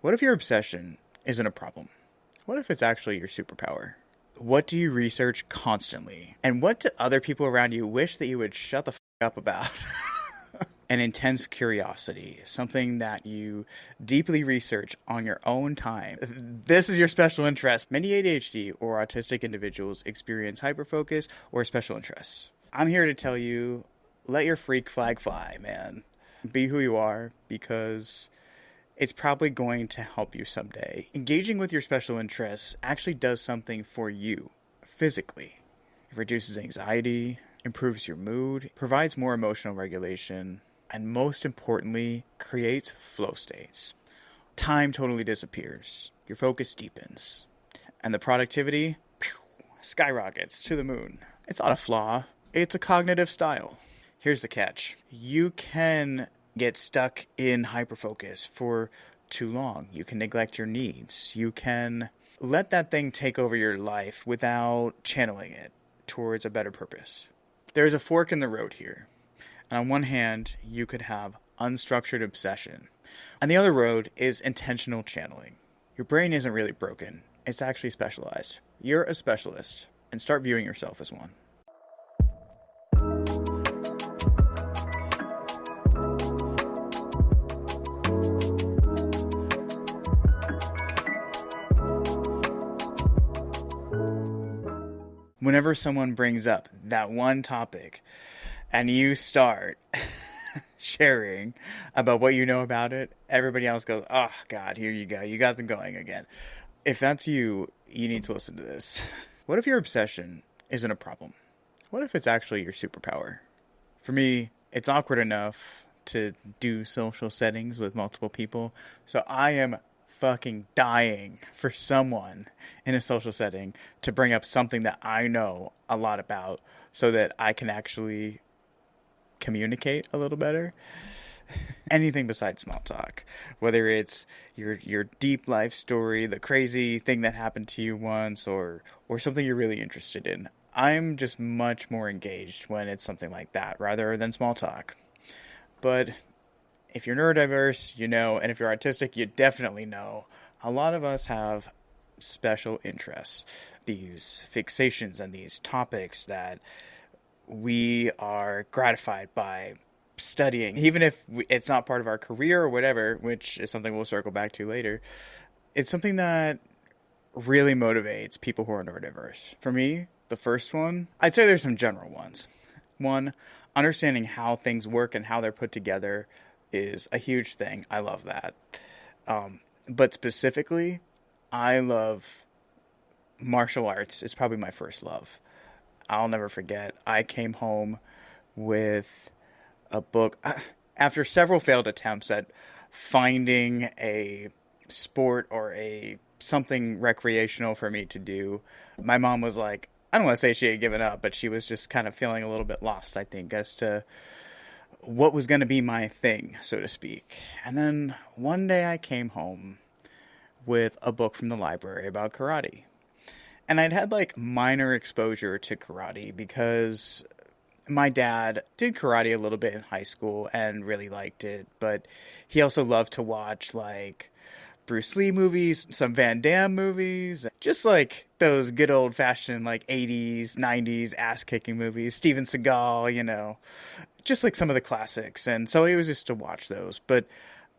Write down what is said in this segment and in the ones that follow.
What if your obsession isn't a problem? What if it's actually your superpower? What do you research constantly? And what do other people around you wish that you would shut the up about? An intense curiosity, something that you deeply research on your own time. This is your special interest. Many ADHD or autistic individuals experience hyperfocus or special interests. I'm here to tell you, let your freak flag fly, man. Be who you are, because it's probably going to help you someday. Engaging with your special interests actually does something for you physically. It reduces anxiety, improves your mood, provides more emotional regulation, and most importantly, creates flow states. Time totally disappears. Your focus deepens. And the productivity skyrockets to the moon. It's not a flaw. It's a cognitive style. Here's the catch. You can get stuck in hyperfocus for too long. You can neglect your needs. You can let that thing take over your life without channeling it towards a better purpose. There's a fork in the road here. And on one hand, you could have unstructured obsession. And the other road is intentional channeling. Your brain isn't really broken. It's actually specialized. You're a specialist, and start viewing yourself as one. Whenever someone brings up that one topic and you start sharing about what you know about it, everybody else goes, oh, God, here you go. You got them going again. If that's you, you need to listen to this. What if your obsession isn't a problem? What if it's actually your superpower? For me, it's awkward enough to do social settings with multiple people, so I am fucking dying for someone in a social setting to bring up something that I know a lot about so that I can actually communicate a little better. Anything besides small talk, whether it's your deep life story, the crazy thing that happened to you once, or something you're really interested in. I'm just much more engaged when it's something like that rather than small talk. But if you're neurodiverse, you know, and if you're autistic, you definitely know, a lot of us have special interests, these fixations and these topics that we are gratified by studying, even if it's not part of our career or whatever, which is something we'll circle back to later. It's something that really motivates people who are neurodiverse. For me, the first one, I'd say there's some general ones. One, understanding how things work and how they're put together is a huge thing. I love that. But specifically, I love martial arts. Is probably my first love. I'll never forget. I came home with a book after several failed attempts at finding a sport or a something recreational for me to do. My mom was like, I don't want to say she had given up, but she was just kind of feeling a little bit lost, I think, as to what was going to be my thing, so to speak. And then one day I came home with a book from the library about karate. And I'd had like minor exposure to karate because my dad did karate a little bit in high school and really liked it. But he also loved to watch like Bruce Lee movies, some Van Damme movies, just like those good old fashioned like 80s, 90s ass kicking movies, Steven Seagal, you know, just like some of the classics. And so it was just to watch those. But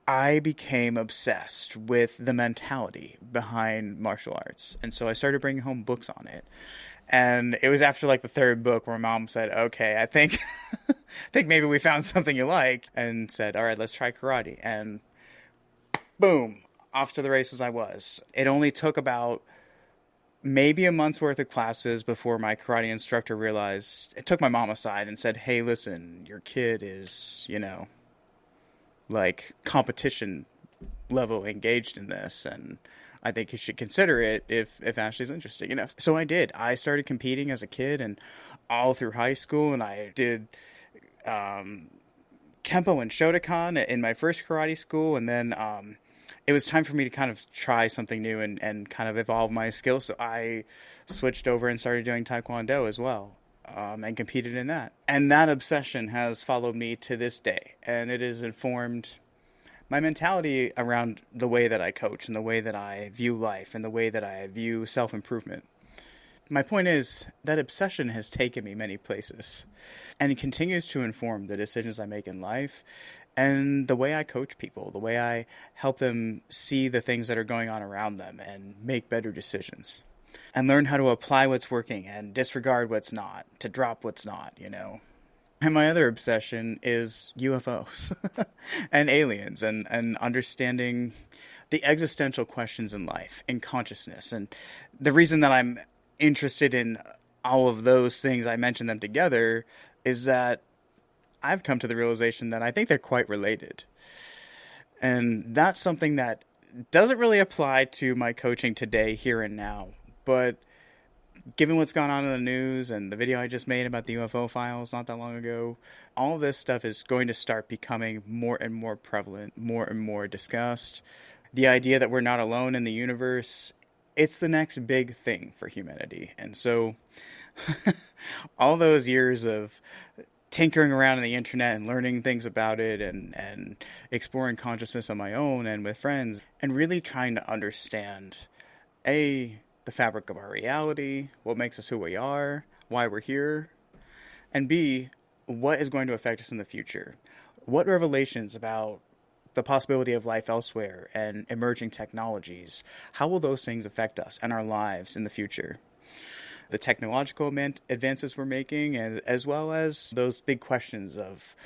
I became obsessed with the mentality behind martial arts. And so I started bringing home books on it. And it was after like the third book where mom said, okay, I think maybe we found something you like, and said, all right, let's try karate. And boom, off to the races I was. It only took about maybe a month's worth of classes before my karate instructor realized, it took my mom aside and said, hey, listen, your kid is, you know, like competition level engaged in this, and I think you should consider it if Ashley's interested, you know. So I did. I started competing as a kid and all through high school, and I did Kempo and Shotokan in my first karate school, and then it was time for me to kind of try something new and kind of evolve my skills, so I switched over and started doing Taekwondo as well. And competed in that. And that obsession has followed me to this day. And it has informed my mentality around the way that I coach and the way that I view life and the way that I view self-improvement. My point is that obsession has taken me many places, and it continues to inform the decisions I make in life and the way I coach people, the way I help them see the things that are going on around them and make better decisions and learn how to apply what's working and disregard what's not, to drop what's not, you know. And my other obsession is UFOs and aliens and understanding the existential questions in life and consciousness. And the reason that I'm interested in all of those things, I mentioned them together, is that I've come to the realization that I think they're quite related. And that's something that doesn't really apply to my coaching today, here and now. But given what's gone on in the news and the video I just made about the UFO files not that long ago, all of this stuff is going to start becoming more and more prevalent, more and more discussed. The idea that we're not alone in the universe, it's the next big thing for humanity. And so all those years of tinkering around in the internet and learning things about it and exploring consciousness on my own and with friends and really trying to understand, the fabric of our reality, what makes us who we are, why we're here, and B, what is going to affect us in the future. What revelations about the possibility of life elsewhere and emerging technologies, how will those things affect us and our lives in the future? The technological advances we're making, and as well as those big questions of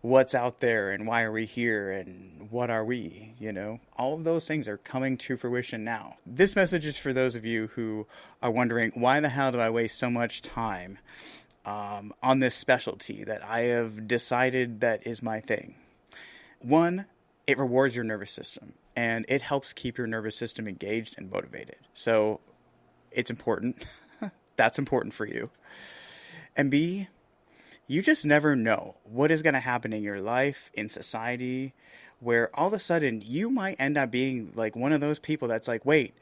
what's out there and why are we here and what are we, you know? All of those things are coming to fruition now. This message is for those of you who are wondering, why the hell do I waste so much time on this specialty that I have decided that is my thing? One, it rewards your nervous system, and it helps keep your nervous system engaged and motivated. So it's important. That's important for you. And B, you just never know what is going to happen in your life, in society, where all of a sudden you might end up being like one of those people that's like, wait.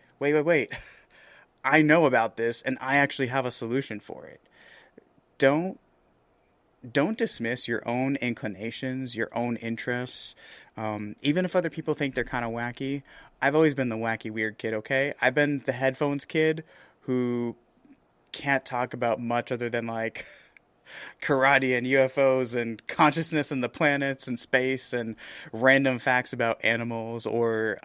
I know about this and I actually have a solution for it. Don't dismiss your own inclinations, your own interests. Even if other people think they're kind of wacky, I've always been the wacky, weird kid, okay? I've been the headphones kid who can't talk about much other than like karate and UFOs and consciousness and the planets and space and random facts about animals or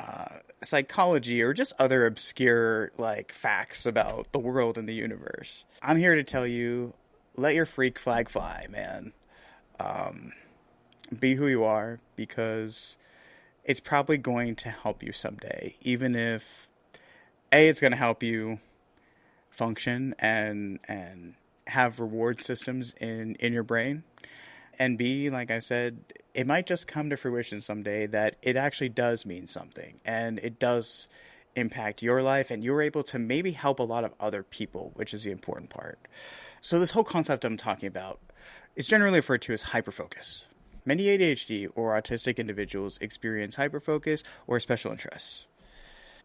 psychology or just other obscure like facts about the world and the universe. I'm here to tell you, let your freak flag fly, man. Be who you are, because it's probably going to help you someday, even if it's going to help you function and have reward systems in your brain, and B, like I said, it might just come to fruition someday that it actually does mean something and it does impact your life and you're able to maybe help a lot of other people, which is the important part. So this whole concept I'm talking about is generally referred to as hyperfocus. Many ADHD or autistic individuals experience hyperfocus or special interests.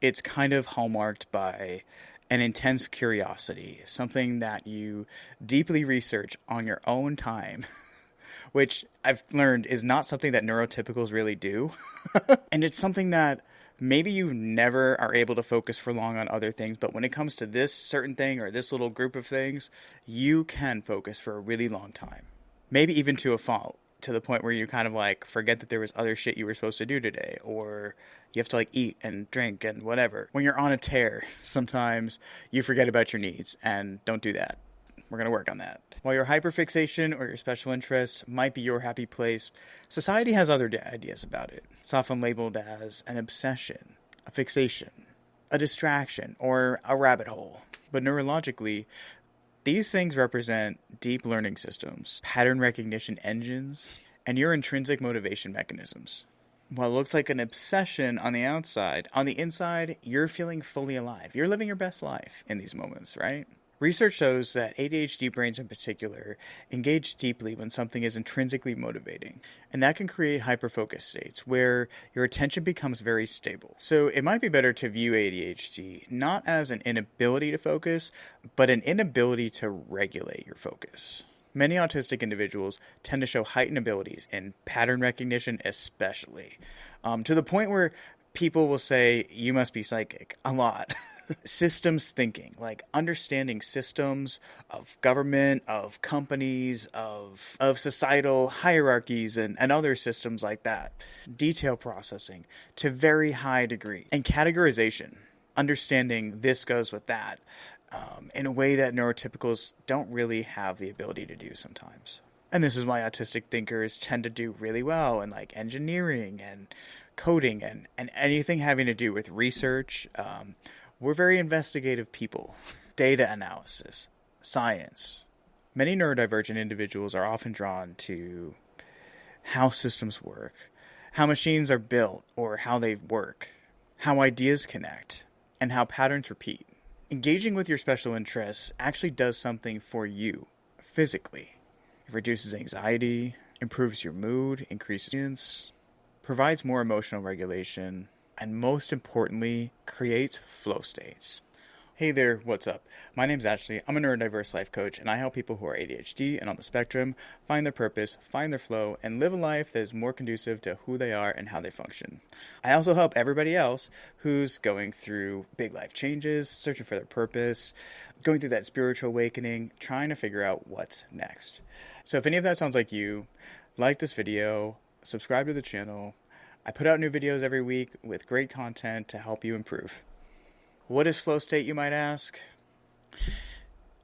It's kind of hallmarked by an intense curiosity, something that you deeply research on your own time, which I've learned is not something that neurotypicals really do. And it's something that maybe you never are able to focus for long on other things, but when it comes to this certain thing or this little group of things, you can focus for a really long time. Maybe even to a fault, to the point where you kind of like forget that there was other shit you were supposed to do today, or you have to like eat and drink and whatever. When you're on a tear, sometimes you forget about your needs, and don't do that. We're going to work on that. While your hyperfixation or your special interest might be your happy place, society has other ideas about it. It's often labeled as an obsession, a fixation, a distraction, or a rabbit hole. But neurologically, these things represent deep learning systems, pattern recognition engines, and your intrinsic motivation mechanisms. While it looks like an obsession on the outside, on the inside, you're feeling fully alive. You're living your best life in these moments, right? Research shows that ADHD brains in particular engage deeply when something is intrinsically motivating, and that can create hyperfocus states where your attention becomes very stable. So it might be better to view ADHD not as an inability to focus, but an inability to regulate your focus. Many autistic individuals tend to show heightened abilities in pattern recognition, especially, to the point where people will say, you must be psychic a lot. Systems thinking, like understanding systems of government, of companies, of societal hierarchies, and other systems like that. Detail processing to very high degree. And categorization, understanding this goes with that, in a way that neurotypicals don't really have the ability to do sometimes. And this is why autistic thinkers tend to do really well in like engineering and coding and anything having to do with research. We're very investigative people. Data analysis, science. Many neurodivergent individuals are often drawn to how systems work, how machines are built or how they work, how ideas connect, and how patterns repeat. Engaging with your special interests actually does something for you physically. It reduces anxiety, improves your mood, increases confidence, provides more emotional regulation, and most importantly, creates flow states. Hey there, what's up? My name's Ashley. I'm a neurodiverse life coach, and I help people who are ADHD and on the spectrum find their purpose, find their flow, and live a life that is more conducive to who they are and how they function. I also help everybody else who's going through big life changes, searching for their purpose, going through that spiritual awakening, trying to figure out what's next. So if any of that sounds like you, like this video, subscribe to the channel. I put out new videos every week with great content to help you improve. What is flow state, you might ask?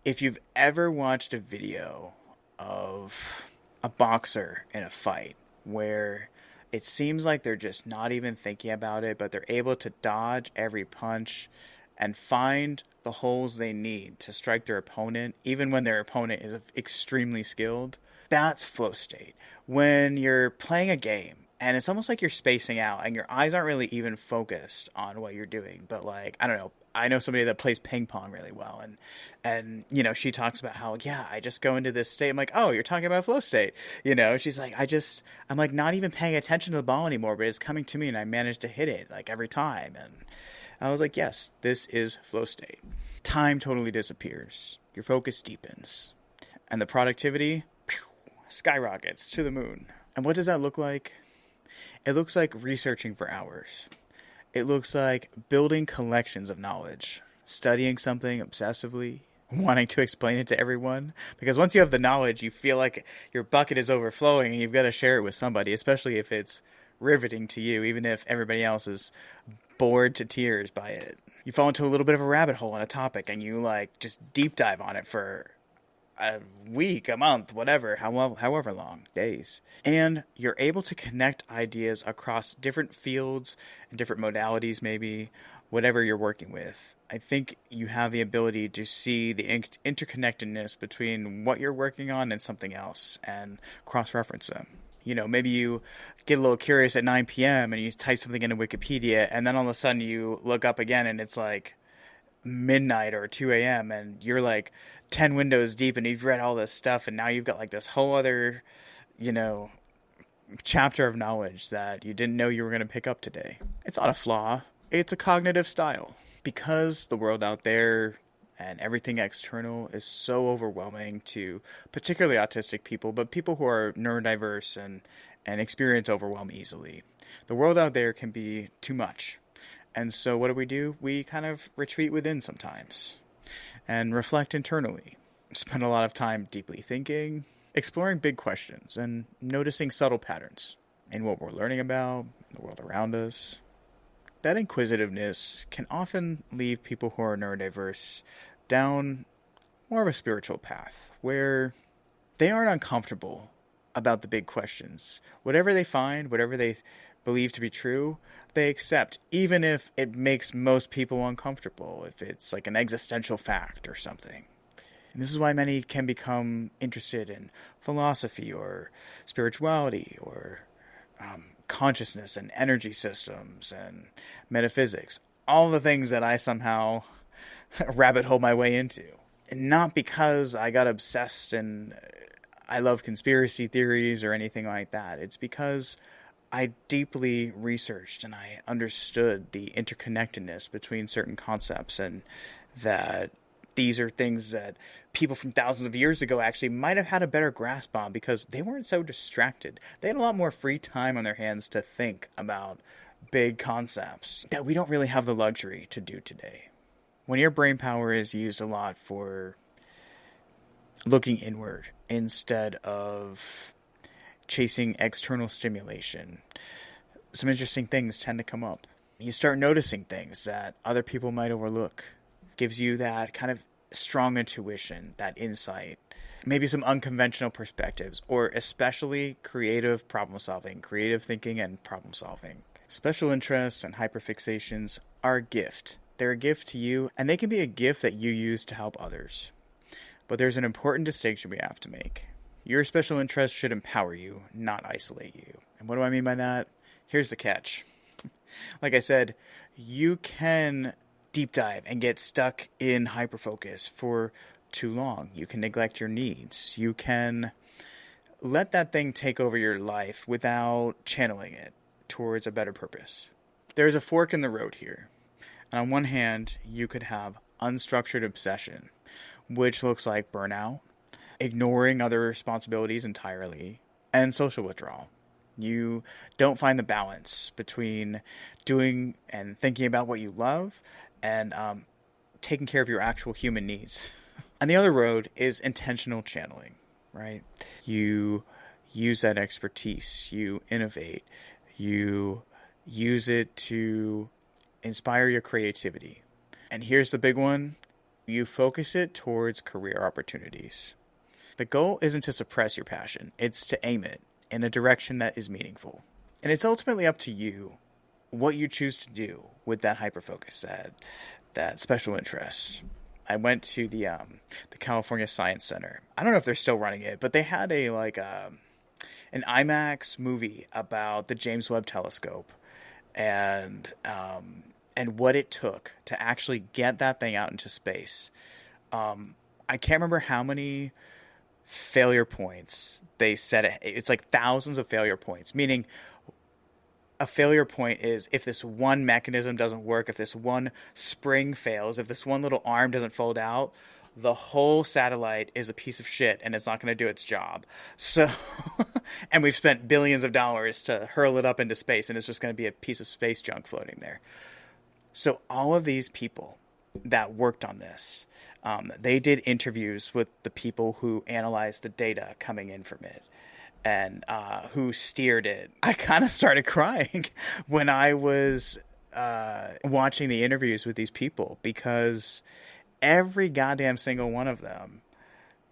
If you've ever watched a video of a boxer in a fight where it seems like they're just not even thinking about it, but they're able to dodge every punch and find the holes they need to strike their opponent, even when their opponent is extremely skilled, that's flow state. When you're playing a game, and it's almost like you're spacing out and your eyes aren't really even focused on what you're doing. But like, I don't know. I know somebody that plays ping pong really well. And you know, she talks about how, yeah, I just go into this state. I'm like, oh, you're talking about flow state. You know, she's like, I'm like not even paying attention to the ball anymore, but it's coming to me and I managed to hit it like every time. And I was like, yes, this is flow state. Time totally disappears. Your focus deepens. And the productivity skyrockets to the moon. And what does that look like? It looks like researching for hours. It looks like building collections of knowledge, studying something obsessively, wanting to explain it to everyone. Because once you have the knowledge, you feel like your bucket is overflowing and you've got to share it with somebody, especially if it's riveting to you, even if everybody else is bored to tears by it. You fall into a little bit of a rabbit hole on a topic and you like just deep dive on it for a week, a month, whatever, however long, days. And you're able to connect ideas across different fields and different modalities, maybe, whatever you're working with. I think you have the ability to see the interconnectedness between what you're working on and something else and cross-reference them. You know, maybe you get a little curious at 9 p.m. and you type something into Wikipedia, and then all of a sudden you look up again and it's like midnight or 2 a.m. and you're like 10 windows deep and you've read all this stuff and now you've got like this whole other, you know, chapter of knowledge that you didn't know you were going to pick up today. It's not a flaw. It's a cognitive style. Because the world out there and everything external is so overwhelming to particularly autistic people, but people who are neurodiverse and experience overwhelm easily. The world out there can be too much. And so what do? We kind of retreat within sometimes and reflect internally. Spend a lot of time deeply thinking, exploring big questions, and noticing subtle patterns in what we're learning about, the world around us. That inquisitiveness can often leave people who are neurodiverse down more of a spiritual path where they aren't uncomfortable about the big questions. Whatever they find, whatever they believe to be true, they accept, even if it makes most people uncomfortable, if it's like an existential fact or something. And this is why many can become interested in philosophy or spirituality or consciousness and energy systems and metaphysics. All the things that I somehow rabbit hole my way into. And not because I got obsessed and I love conspiracy theories or anything like that. It's because I deeply researched and I understood the interconnectedness between certain concepts and that these are things that people from thousands of years ago actually might have had a better grasp on because they weren't so distracted. They had a lot more free time on their hands to think about big concepts that we don't really have the luxury to do today. When your brain power is used a lot for looking inward instead of chasing external stimulation, some interesting things tend to come up. You start noticing things that other people might overlook. Gives you that kind of strong intuition, that insight, maybe some unconventional perspectives, or especially creative problem solving, creative thinking and problem solving. Special interests and hyperfixations are a gift. They're a gift to you, and they can be a gift that you use to help others. But there's an important distinction we have to make. Your special interest should empower you, not isolate you. And what do I mean by that? Here's the catch. Like I said, you can deep dive and get stuck in hyperfocus for too long. You can neglect your needs. You can let that thing take over your life without channeling it towards a better purpose. There's a fork in the road here. And on one hand, you could have unstructured obsession, which looks like burnout, ignoring other responsibilities entirely, and social withdrawal. You don't find the balance between doing and thinking about what you love and taking care of your actual human needs. And the other road is intentional channeling, right? You use that expertise, you innovate, you use it to inspire your creativity. And here's the big one. You focus it towards career opportunities. The goal isn't to suppress your passion. It's to aim it in a direction that is meaningful. And it's ultimately up to you what you choose to do with that hyperfocus, that special interest. I went to the California Science Center. I don't know if they're still running it, but they had an IMAX movie about the James Webb Telescope and what it took to actually get that thing out into space. I can't remember how many failure points they said. It's like thousands of failure points, meaning a failure point is if this one mechanism doesn't work, if this one spring fails, if this one little arm doesn't fold out, the whole satellite is a piece of shit and it's not going to do its job. So, and we've spent billions of dollars to hurl it up into space and it's just going to be a piece of space junk floating there. So all of these people that worked on this, they did interviews with the people who analyzed the data coming in from it and who steered it. I kind of started crying when I was watching the interviews with these people because every goddamn single one of them,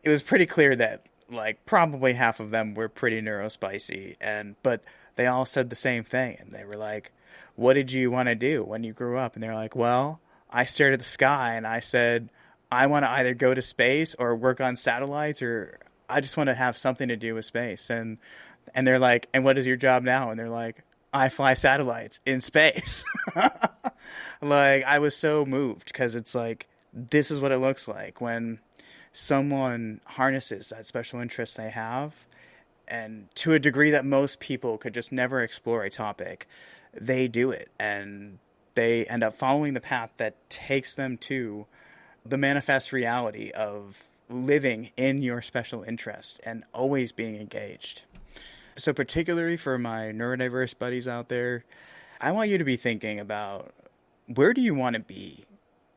it was pretty clear that like probably half of them were pretty neurospicy, but they all said the same thing. And they were like, what did you want to do when you grew up? And they're like, well, I stared at the sky and I said, I want to either go to space or work on satellites, or I just want to have something to do with space. And they're like, and what is your job now? And they're like, I fly satellites in space. Like, I was so moved because it's like, this is what it looks like when someone harnesses that special interest they have, and to a degree that most people could just never explore a topic, they do it and they end up following the path that takes them to the manifest reality of living in your special interest and always being engaged. So particularly for my neurodiverse buddies out there, I want you to be thinking about, where do you want to be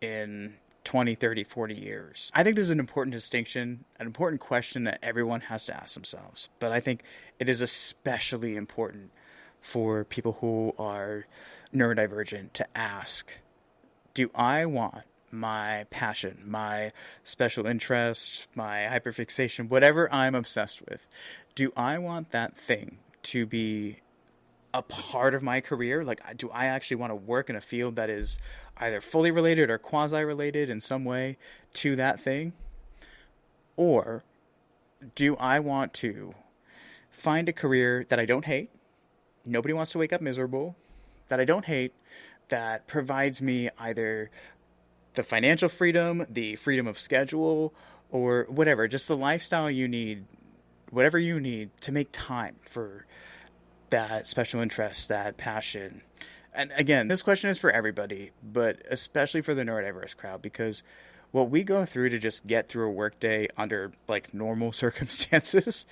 in 20, 30, 40 years? I think this is an important distinction, an important question that everyone has to ask themselves. But I think it is especially important for people who are neurodivergent to ask, do I want my passion, my special interest, my hyperfixation, whatever I'm obsessed with, do I want that thing to be a part of my career? Like, do I actually want to work in a field that is either fully related or quasi-related in some way to that thing? Or do I want to find a career that I don't hate? Nobody wants to wake up miserable. That I don't hate, that provides me either the financial freedom, the freedom of schedule, or whatever, just the lifestyle you need, whatever you need to make time for that special interest, that passion. And again, this question is for everybody, but especially for the neurodiverse crowd, because What we go through to just get through a workday under like normal circumstances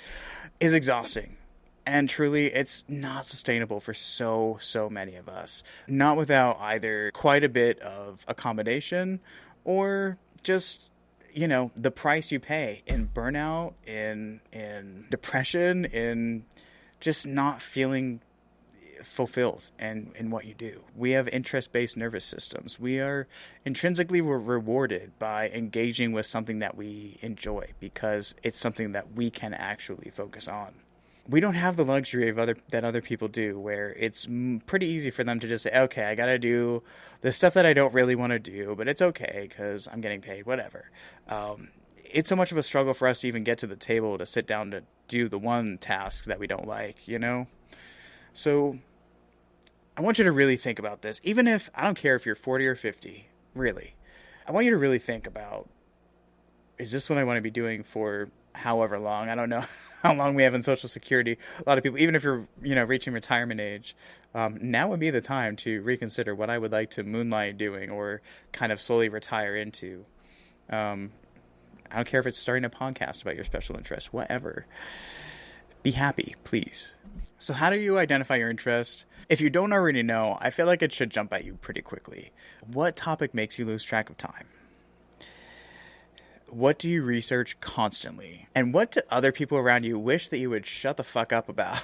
is exhausting. And truly, it's not sustainable for so many of us. Not without either quite a bit of accommodation or just, the price you pay in burnout, in depression, in just not feeling fulfilled in what you do. We have interest-based nervous systems. We are intrinsically rewarded by engaging with something that we enjoy because it's something that we can actually focus on. We don't have the luxury of that other people do, where it's pretty easy for them to just say, okay, I got to do the stuff that I don't really want to do, but it's okay because I'm getting paid, whatever. It's so much of a struggle for us to even get to the table to sit down to do the one task that we don't like, So I want you to really think about this. Even if, I don't care if you're 40 or 50, really. I want you to really think about, is this what I want to be doing for however long? I don't know how long we have in Social Security. A lot of people, even if you're, reaching retirement age, now would be the time to reconsider what I would like to moonlight doing or kind of slowly retire into. I don't care if it's starting a podcast about your special interest, whatever. Be happy, please. So how do you identify your interest? If you don't already know, I feel like it should jump at you pretty quickly. What topic makes you lose track of time? What do you research constantly? And what do other people around you wish that you would shut the fuck up about?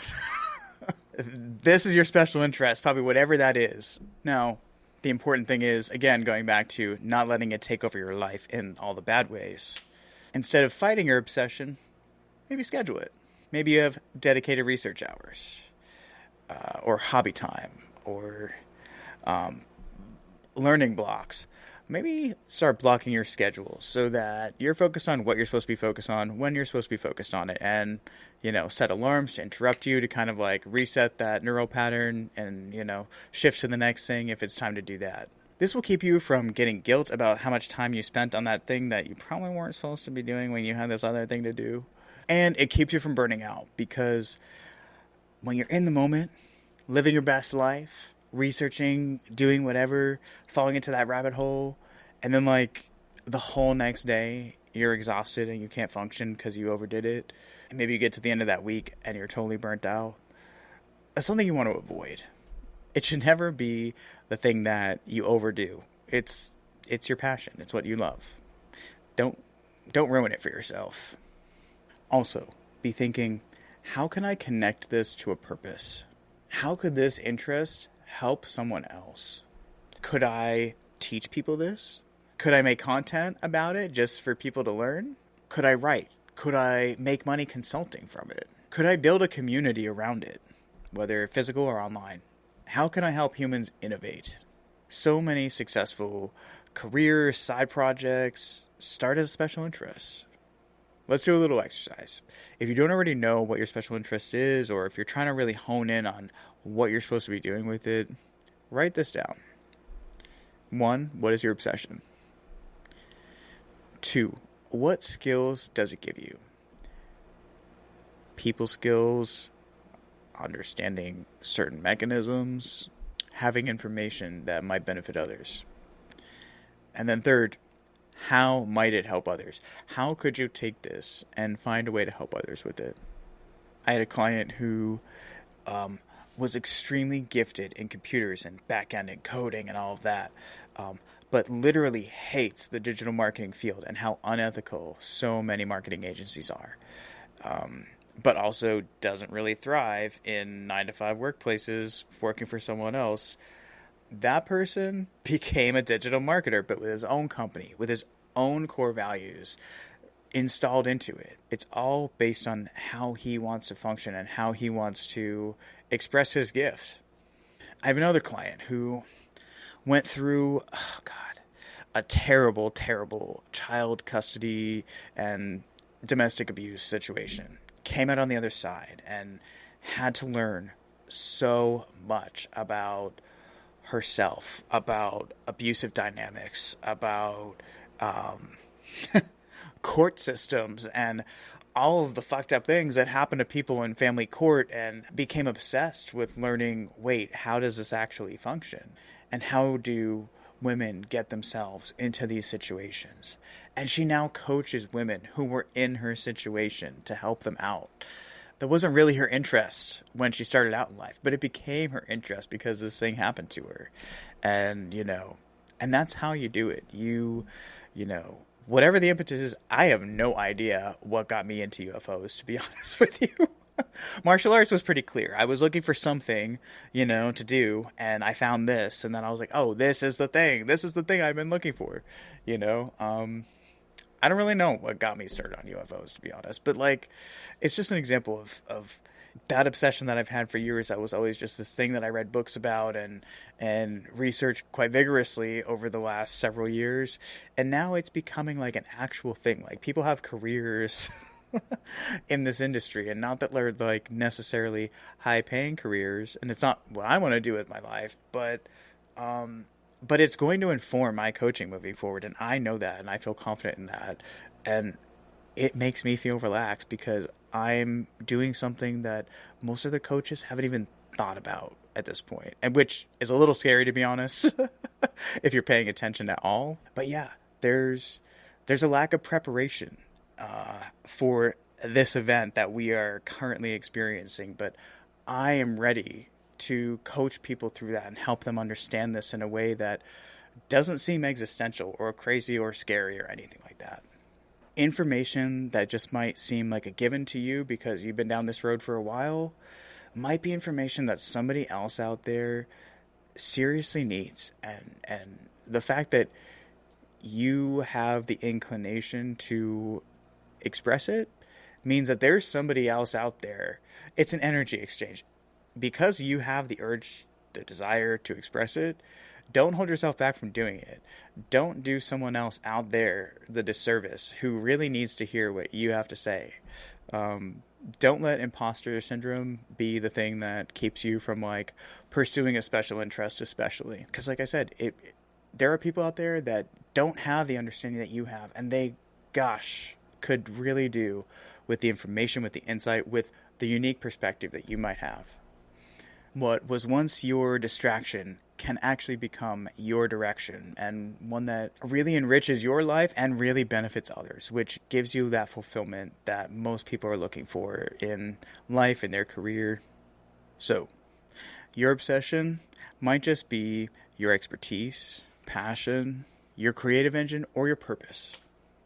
This is your special interest, probably whatever that is. Now, the important thing is, again, going back to not letting it take over your life in all the bad ways. Instead of fighting your obsession, maybe schedule it. Maybe you have dedicated research hours, or hobby time, or learning blocks. Maybe start blocking your schedule so that you're focused on what you're supposed to be focused on when you're supposed to be focused on it, and set alarms to interrupt you to kind of like reset that neural pattern and shift to the next thing if it's time to do that. This will keep you from getting guilt about how much time you spent on that thing that you probably weren't supposed to be doing when you had this other thing to do. And it keeps you from burning out, because when you're in the moment, living your best life, researching, doing whatever, falling into that rabbit hole, and then like the whole next day you're exhausted and you can't function because you overdid it, and maybe you get to the end of that week and you're totally burnt out. That's something you want to avoid. It should never be the thing that you overdo. It's your passion. It's what you love. Don't ruin it for yourself. Also, be thinking, how can I connect this to a purpose? How could this interest help someone else? Could I teach people this? Could I make content about it just for people to learn? Could I write? Could I make money consulting from it? Could I build a community around it, whether physical or online? How can I help humans innovate? So many successful careers, side projects start as special interests. Let's do a little exercise. If you don't already know what your special interest is, or if you're trying to really hone in on what you're supposed to be doing with it, write this down. 1, what is your obsession? 2, what skills does it give you? People skills, understanding certain mechanisms, having information that might benefit others. And then 3rd, how might it help others? How could you take this and find a way to help others with it? I had a client who was extremely gifted in computers and back-end and coding and all of that, but literally hates the digital marketing field and how unethical so many marketing agencies are. But also doesn't really thrive in 9-to-5 workplaces working for someone else. That person became a digital marketer, but with his own company, with his own core values installed into it. It's all based on how he wants to function and how he wants to express his gift. I have another client who went through, a terrible, terrible child custody and domestic abuse situation. Came out on the other side and had to learn so much about herself, about abusive dynamics, about court systems, and all of the fucked up things that happen to people in family court, and became obsessed with learning, wait, how does this actually function? And how do women get themselves into these situations. And she now coaches women who were in her situation to help them out. That wasn't really her interest when she started out in life, but it became her interest because this thing happened to her. And, and that's how you do it. You know, whatever the impetus is, I have no idea what got me into UFOs, to be honest with you. Martial arts was pretty clear. I was looking for something, to do, and I found this, and then I was like, oh, this is the thing. This is the thing I've been looking for, I don't really know what got me started on UFOs, to be honest, but it's just an example of that obsession that I've had for years. That was always just this thing that I read books about and researched quite vigorously over the last several years. And now it's becoming like an actual thing. Like, people have careers in this industry, and not that they're necessarily high paying careers. And it's not what I want to do with my life, but it's going to inform my coaching moving forward. And I know that, and I feel confident in that. And it makes me feel relaxed because I'm doing something that most other coaches haven't even thought about at this point, and which is a little scary, to be honest, if you're paying attention at all. But yeah, there's a lack of preparation for this event that we are currently experiencing. But I am ready to coach people through that and help them understand this in a way that doesn't seem existential or crazy or scary or anything like that. Information that just might seem like a given to you because you've been down this road for a while might be information that somebody else out there seriously needs. And the fact that you have the inclination to express it means that there's somebody else out there. It's an energy exchange. Because you have the urge, the desire to express it, don't hold yourself back from doing it. Don't do someone else out there the disservice who really needs to hear what you have to say. Don't let imposter syndrome be the thing that keeps you from pursuing a special interest, especially. Because like I said, there are people out there that don't have the understanding that you have, and they, could really do with the information, with the insight, with the unique perspective that you might have. What was once your distraction can actually become your direction, and one that really enriches your life and really benefits others, which gives you that fulfillment that most people are looking for in life, in their career. So, your obsession might just be your expertise, passion, your creative engine, or your purpose.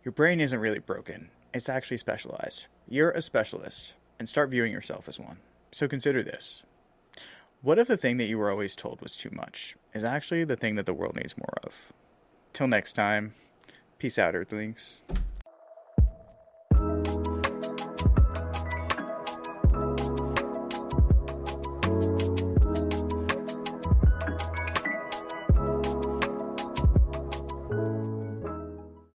Your brain isn't really broken. It's actually specialized. You're a specialist, and start viewing yourself as one. So consider this. What if the thing that you were always told was too much is actually the thing that the world needs more of? Till next time, peace out, Earthlings.